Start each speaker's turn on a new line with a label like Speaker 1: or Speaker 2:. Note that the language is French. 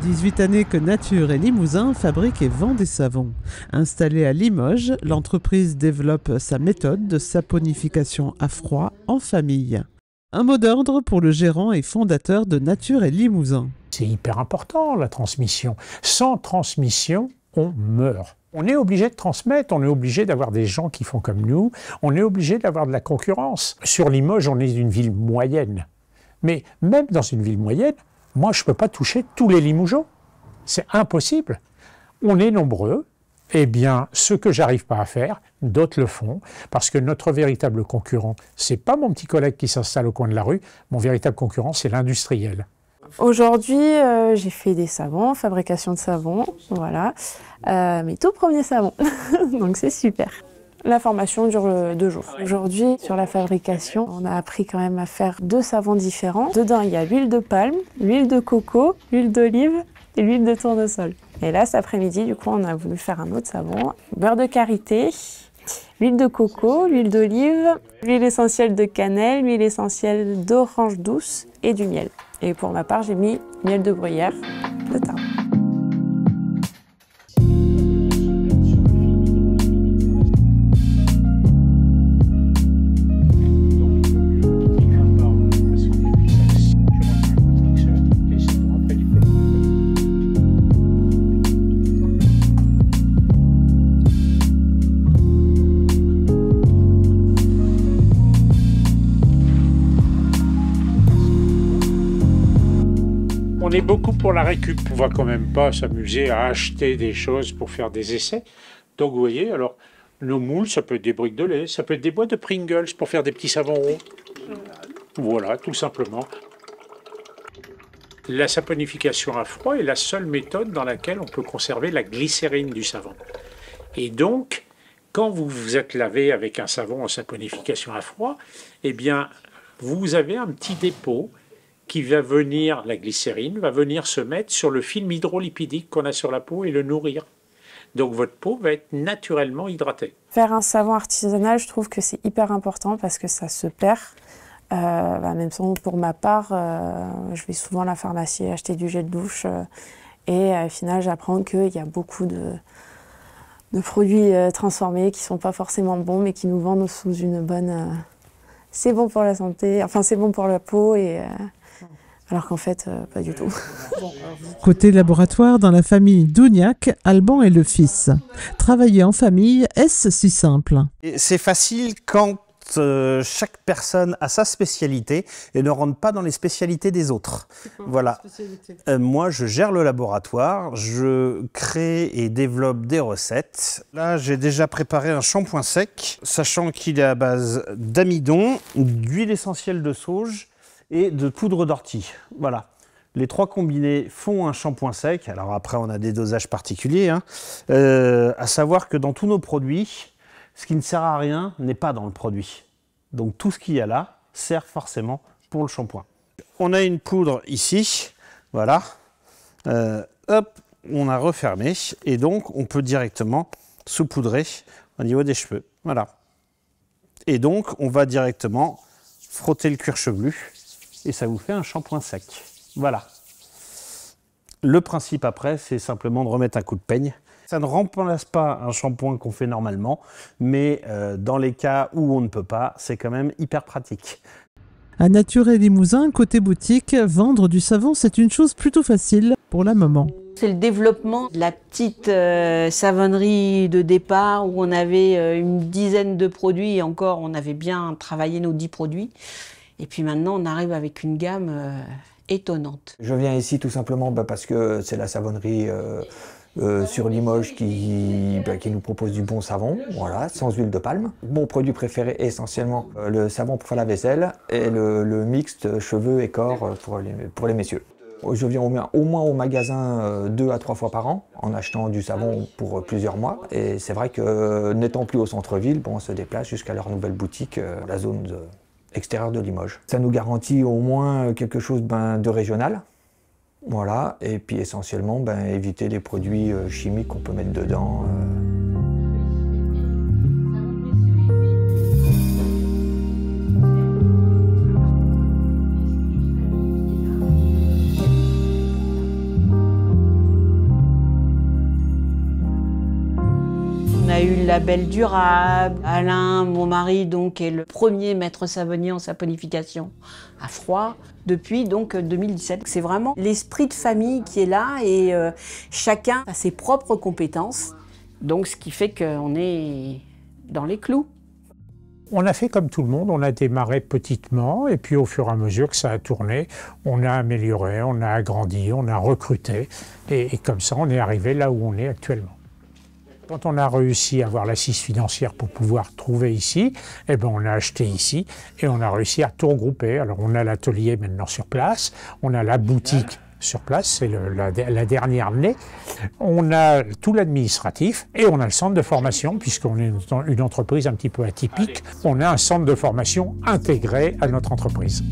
Speaker 1: 18 années que Nature et Limousin fabrique et vend des savons. Installée à Limoges, l'entreprise développe sa méthode de saponification à froid en famille. Un mot d'ordre pour le gérant et fondateur de Nature et Limousin.
Speaker 2: C'est hyper important la transmission. Sans transmission, on meurt. On est obligé de transmettre, on est obligé d'avoir des gens qui font comme nous, on est obligé d'avoir de la concurrence. Sur Limoges, on est une ville moyenne. Mais même dans une ville moyenne, moi, je ne peux pas toucher tous les Limougeaux. C'est impossible. On est nombreux. Eh bien, ce que j'arrive pas à faire, d'autres le font, parce que notre véritable concurrent, c'est pas mon petit collègue qui s'installe au coin de la rue, mon véritable concurrent, c'est l'industriel.
Speaker 3: Aujourd'hui, j'ai fait des savons, fabrication de savons, voilà, mes tout premiers savons, donc c'est super. La formation dure 2 jours. Aujourd'hui, sur la fabrication, on a appris quand même à faire 2 savons différents. Dedans, il y a l'huile de palme, l'huile de coco, l'huile d'olive et l'huile de tournesol. Et là, cet après-midi, du coup, on a voulu faire un autre savon. Beurre de karité, l'huile de coco, l'huile d'olive, l'huile essentielle de cannelle, l'huile essentielle d'orange douce et du miel. Et pour ma part, j'ai mis miel de gruyère de Tarbes.
Speaker 2: On est beaucoup pour la récup. On va quand même pas s'amuser à acheter des choses pour faire des essais. Donc vous voyez, alors nos moules, ça peut être des briques de lait, ça peut être des boîtes de Pringles pour faire des petits savons ronds. Voilà, tout simplement. La saponification à froid est la seule méthode dans laquelle on peut conserver la glycérine du savon. Et donc, quand vous vous êtes lavé avec un savon en saponification à froid, eh bien, vous avez un petit dépôt qui va venir, la glycérine, va venir se mettre sur le film hydrolipidique qu'on a sur la peau et le nourrir. Donc votre peau va être naturellement hydratée.
Speaker 3: Faire un savon artisanal, je trouve que c'est hyper important parce que ça se perd. Même pour ma part, je vais souvent à la pharmacie acheter du gel de douche et au final j'apprends qu'il y a beaucoup de produits transformés qui ne sont pas forcément bons mais qui nous vendent sous une bonne... c'est bon pour la santé, enfin c'est bon pour la peau et... alors qu'en fait, pas du tout.
Speaker 1: Côté laboratoire, dans la famille Dougnac, Alban est le fils. Travailler en famille, est-ce si simple?
Speaker 4: C'est facile quand chaque personne a sa spécialité et ne rentre pas dans les spécialités des autres. Voilà. Moi, je gère le laboratoire, je crée et développe des recettes. Là, j'ai déjà préparé un shampoing sec, sachant qu'il est à base d'amidon, d'huile essentielle de sauge et de poudre d'ortie. Voilà. Les 3 combinés font un shampoing sec. Alors après, on a des dosages particuliers. À savoir que dans tous nos produits, ce qui ne sert à rien n'est pas dans le produit. Donc tout ce qu'il y a là sert forcément pour le shampoing. On a une poudre ici. Voilà. Hop, on a refermé. Et donc, on peut directement saupoudrer au niveau des cheveux. Voilà. Et donc, on va directement frotter le cuir chevelu. Et ça vous fait un shampoing sec. Voilà. Le principe après, c'est simplement de remettre un coup de peigne. Ça ne remplace pas un shampoing qu'on fait normalement, mais dans les cas où on ne peut pas, c'est quand même hyper pratique.
Speaker 1: À Nature et Limousin, côté boutique, vendre du savon, c'est une chose plutôt facile pour la maman.
Speaker 5: C'est le développement de la petite savonnerie de départ où on avait une dizaine de produits et encore, on avait bien travaillé nos 10 produits. Et puis maintenant, on arrive avec une gamme étonnante.
Speaker 6: Je viens ici tout simplement parce que c'est la savonnerie sur Limoges qui nous propose du bon savon, voilà, sans huile de palme. Mon produit préféré est essentiellement le savon pour faire la vaisselle et le mixte cheveux et corps pour les messieurs. Je viens au moins au magasin 2 à 3 fois par an en achetant du savon pour plusieurs mois. Et c'est vrai que n'étant plus au centre-ville, on se déplace jusqu'à leur nouvelle boutique, la zone extérieure de Limoges. Ça nous garantit au moins quelque chose de régional. Voilà, et puis essentiellement éviter les produits chimiques qu'on peut mettre dedans.
Speaker 5: eu le label durable. Alain, mon mari, donc, est le premier maître savonnier en saponification à froid depuis donc 2017. C'est vraiment l'esprit de famille qui est là et chacun a ses propres compétences. Donc, ce qui fait qu'on est dans les clous.
Speaker 2: On a fait comme tout le monde, on a démarré petitement et puis au fur et à mesure que ça a tourné, on a amélioré, on a agrandi, on a recruté et comme ça on est arrivé là où on est actuellement. Quand on a réussi à avoir l'assise financière pour pouvoir trouver ici, eh ben on a acheté ici et on a réussi à tout regrouper. Alors on a l'atelier maintenant sur place, on a la boutique sur place, c'est la dernière née. On a tout l'administratif et on a le centre de formation, puisqu'on est une entreprise un petit peu atypique. On a un centre de formation intégré à notre entreprise.